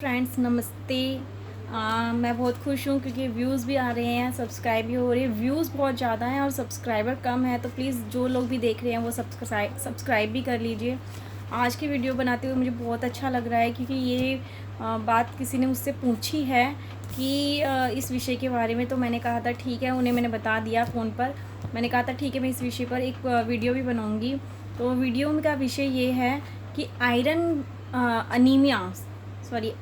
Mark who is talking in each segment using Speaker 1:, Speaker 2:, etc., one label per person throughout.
Speaker 1: Friends नमस्ते। मैं बहुत खुश हूँ क्योंकि व्यूज़ भी आ रहे हैं, सब्सक्राइब भी हो रही है। व्यूज़ बहुत ज़्यादा हैं और सब्सक्राइबर कम है, तो प्लीज़ जो लोग भी देख रहे हैं वो सब्सक्राइब भी कर लीजिए। आज की वीडियो बनाते हुए मुझे बहुत अच्छा लग रहा है क्योंकि ये बात किसी ने मुझसे पूछी है कि इस विषय के बारे में, तो मैंने कहा था ठीक है, उन्हें मैंने बता दिया फ़ोन पर। मैंने कहा था ठीक है, मैं इस विषय पर एक वीडियो भी बनाऊँगी। तो वीडियो का विषय ये है कि आयरन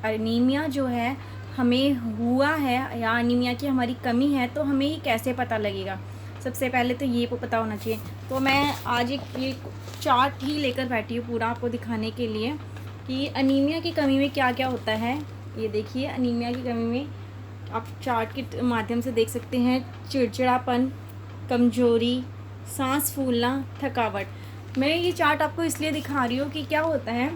Speaker 1: अनीमिया जो है हमें हुआ है या अनीमिया की हमारी कमी है, तो हमें ये कैसे पता लगेगा। सबसे पहले तो ये पता होना चाहिए। तो मैं आज ये चार्ट ही लेकर बैठी हूँ पूरा आपको दिखाने के लिए कि अनीमिया की कमी में क्या क्या होता है। ये देखिए, अनीमिया की कमी में आप चार्ट के माध्यम से देख सकते हैं। चिड़चिड़ापन, कमजोरी, सांस फूलना, थकावट। मैं ये चार्ट आपको इसलिए दिखा रही हूँ कि क्या होता है,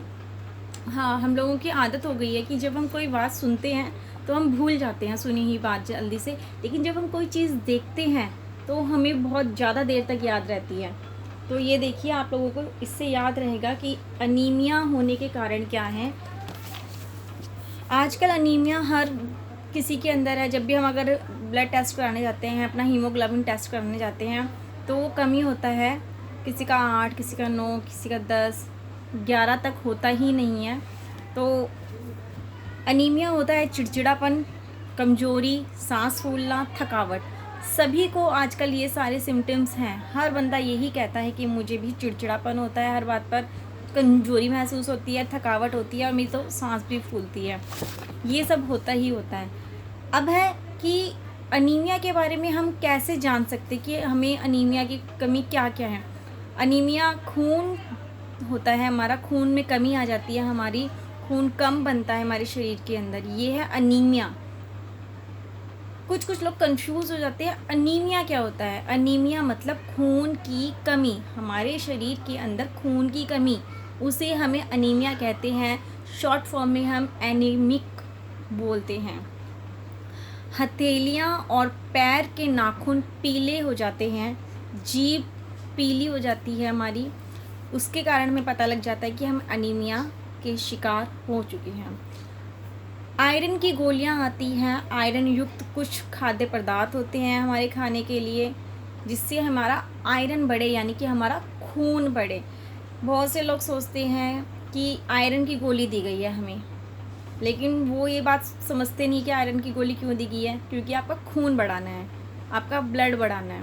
Speaker 1: हाँ, हम लोगों की आदत हो गई है कि जब हम कोई बात सुनते हैं तो हम भूल जाते हैं सुनी ही बात जल्दी से, लेकिन जब हम कोई चीज़ देखते हैं तो हमें बहुत ज़्यादा देर तक याद रहती है। तो ये देखिए, आप लोगों को इससे याद रहेगा कि अनीमिया होने के कारण क्या हैं। आजकल अनीमिया हर किसी के अंदर है। जब भी हम अगर ब्लड टेस्ट कराने जाते हैं, अपना हीमोग्लोबिन टेस्ट करने जाते हैं, तो वो कमी होता है। किसी का 8, किसी का 9, किसी का 10, 11 तक होता ही नहीं है। तो अनीमिया होता है चिड़चिड़ापन, कमजोरी, सांस फूलना, थकावट। सभी को आजकल ये सारे सिम्टम्स हैं। हर बंदा यही कहता है कि मुझे भी चिड़चिड़ापन होता है, हर बात पर कमजोरी महसूस होती है, थकावट होती है और मेरी तो सांस भी फूलती है। ये सब होता ही होता है। अब है कि अनीमिया के बारे में हम कैसे जान सकते कि हमें अनीमिया की कमी क्या क्या है। अनीमिया खून होता है, हमारा खून में कमी आ जाती है, हमारी खून कम बनता है हमारे शरीर के अंदर, ये है अनीमिया। कुछ लोग कंफ्यूज हो जाते हैं, अनीमिया क्या होता है। अनीमिया मतलब खून की कमी, हमारे शरीर के अंदर खून की कमी, उसे हमें अनीमिया कहते हैं। शॉर्ट फॉर्म में हम एनीमिक बोलते हैं। हथेलियाँ और पैर के नाखून पीले हो जाते हैं, जीभ पीली हो जाती है हमारी, उसके कारण हमें पता लग जाता है कि हम अनीमिया के शिकार हो चुके हैं। आयरन की गोलियां आती हैं। आयरन युक्त कुछ खाद्य पदार्थ होते हैं हमारे खाने के लिए, जिससे हमारा आयरन बढ़े, यानी कि हमारा खून बढ़े। बहुत से लोग सोचते हैं कि आयरन की गोली दी गई है हमें, लेकिन वो ये बात समझते नहीं कि आयरन की गोली क्यों दी गई है, क्योंकि आपका खून बढ़ाना है, आपका ब्लड बढ़ाना है।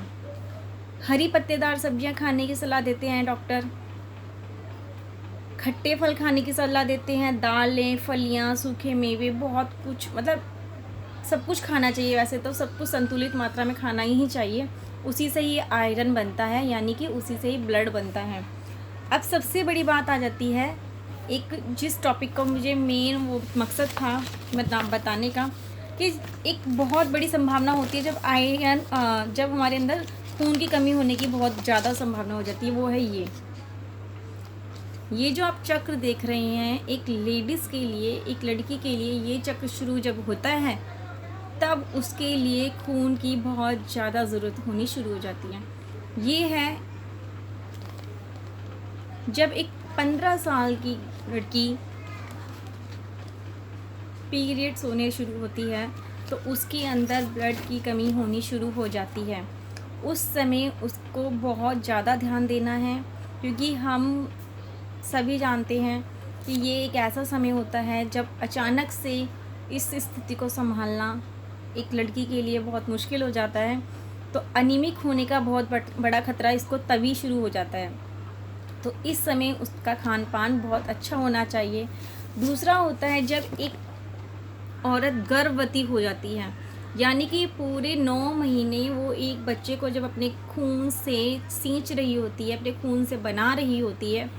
Speaker 1: हरी पत्तेदार सब्जियां खाने की सलाह देते हैं डॉक्टर। खट्टे फल खाने की सलाह देते हैं। दालें, फलियां, सूखे मेवे, बहुत कुछ, मतलब सब कुछ खाना चाहिए। वैसे तो सब कुछ संतुलित मात्रा में खाना ही चाहिए, उसी से ही आयरन बनता है, यानी कि उसी से ही ब्लड बनता है। अब सबसे बड़ी बात आ जाती है, एक जिस टॉपिक का मुझे मेन वो मकसद था बताने का, कि एक बहुत बड़ी संभावना होती है जब हमारे अंदर खून की कमी होने की बहुत ज़्यादा संभावना हो जाती है। वो है ये जो आप चक्र देख रहे हैं, एक लेडीज़ के लिए, एक लड़की के लिए ये चक्र शुरू जब होता है, तब उसके लिए खून की बहुत ज़्यादा ज़रूरत होनी शुरू हो जाती है। ये है जब एक 15 साल की लड़की पीरियड्स होने शुरू होती है, तो उसके अंदर ब्लड की कमी होनी शुरू हो जाती है। उस समय उसको बहुत ज़्यादा ध्यान देना है, क्योंकि हम सभी जानते हैं कि ये एक ऐसा समय होता है जब अचानक से इस स्थिति को संभालना एक लड़की के लिए बहुत मुश्किल हो जाता है। तो अनीमिक होने का बहुत बड़ा खतरा इसको तभी शुरू हो जाता है। तो इस समय उसका खान पान बहुत अच्छा होना चाहिए। दूसरा होता है जब एक औरत गर्भवती हो जाती है, यानी कि पूरे 9 महीने वो एक बच्चे को जब अपने खून से सींच रही होती है, अपने खून से बना रही होती है,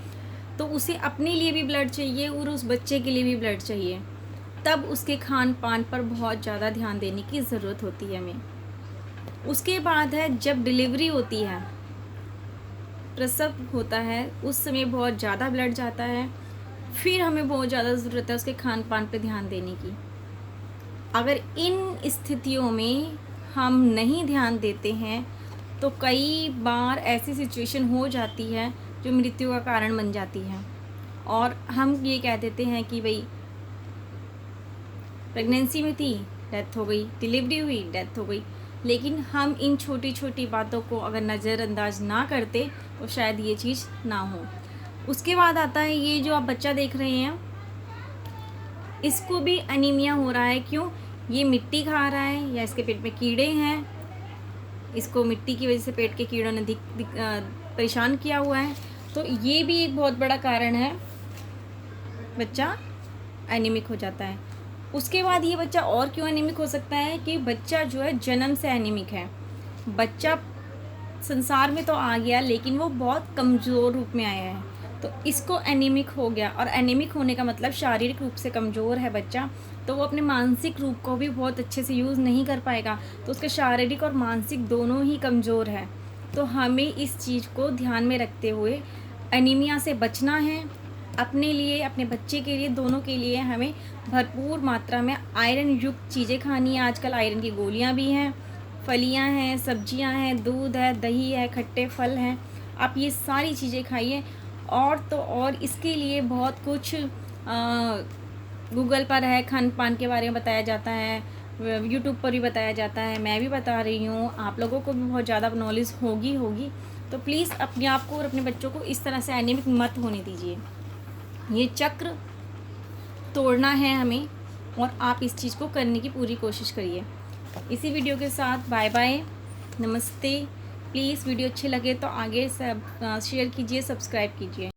Speaker 1: तो उसे अपने लिए भी ब्लड चाहिए और उस बच्चे के लिए भी ब्लड चाहिए। तब उसके खान पान पर बहुत ज़्यादा ध्यान देने की ज़रूरत होती है हमें। उसके बाद है जब डिलीवरी होती है, प्रसव होता है, उस समय बहुत ज़्यादा ब्लड जाता है। फिर हमें बहुत ज़्यादा ज़रूरत है उसके खान पान पर ध्यान देने की। अगर इन स्थितियों में हम नहीं ध्यान देते हैं, तो कई बार ऐसी सिचुएशन हो जाती है जो मृत्यु का कारण बन जाती है, और हम ये कह देते हैं कि भाई प्रेगनेंसी में थी, डेथ हो गई, डिलीवरी हुई, डेथ हो गई। लेकिन हम इन छोटी छोटी बातों को अगर नज़रअंदाज ना करते तो शायद ये चीज़ ना हो। उसके बाद आता है ये जो आप बच्चा देख रहे हैं, इसको भी एनीमिया हो रहा है। क्यों? ये मिट्टी खा रहा है या इसके पेट में कीड़े हैं, इसको मिट्टी की वजह से पेट के कीड़ों ने परेशान किया हुआ है। तो ये भी एक बहुत बड़ा कारण है, बच्चा एनीमिक हो जाता है। उसके बाद ये बच्चा और क्यों एनीमिक हो सकता है कि बच्चा जो है जन्म से एनीमिक है। बच्चा संसार में तो आ गया लेकिन वो बहुत कमज़ोर रूप में आया है, तो इसको एनीमिक हो गया। और एनीमिक होने का मतलब शारीरिक रूप से कमज़ोर है बच्चा, तो वो अपने मानसिक रूप को भी बहुत अच्छे से यूज़ नहीं कर पाएगा, तो उसके शारीरिक और मानसिक दोनों ही कमज़ोर है। तो हमें इस चीज़ को ध्यान में रखते हुए एनीमिया से बचना है। अपने लिए, अपने बच्चे के लिए, दोनों के लिए हमें भरपूर मात्रा में आयरन युक्त चीज़ें खानी है। आजकल आयरन की गोलियां भी हैं, फलियां हैं, सब्जियां हैं, दूध है, दही है, खट्टे फल हैं। आप ये सारी चीज़ें खाइए। और तो और इसके लिए बहुत कुछ गूगल पर है, खान पान के बारे में बताया जाता है, यूट्यूब पर भी बताया जाता है, मैं भी बता रही हूँ, आप लोगों को भी बहुत ज़्यादा नॉलेज होगी। तो प्लीज़ अपने आप को और अपने बच्चों को इस तरह से एनीमिक मत होने दीजिए। ये चक्र तोड़ना है हमें, और आप इस चीज़ को करने की पूरी कोशिश करिए। इसी वीडियो के साथ बाय बाय, नमस्ते। प्लीज़ वीडियो अच्छे लगे तो आगे सब शेयर कीजिए, सब्सक्राइब कीजिए।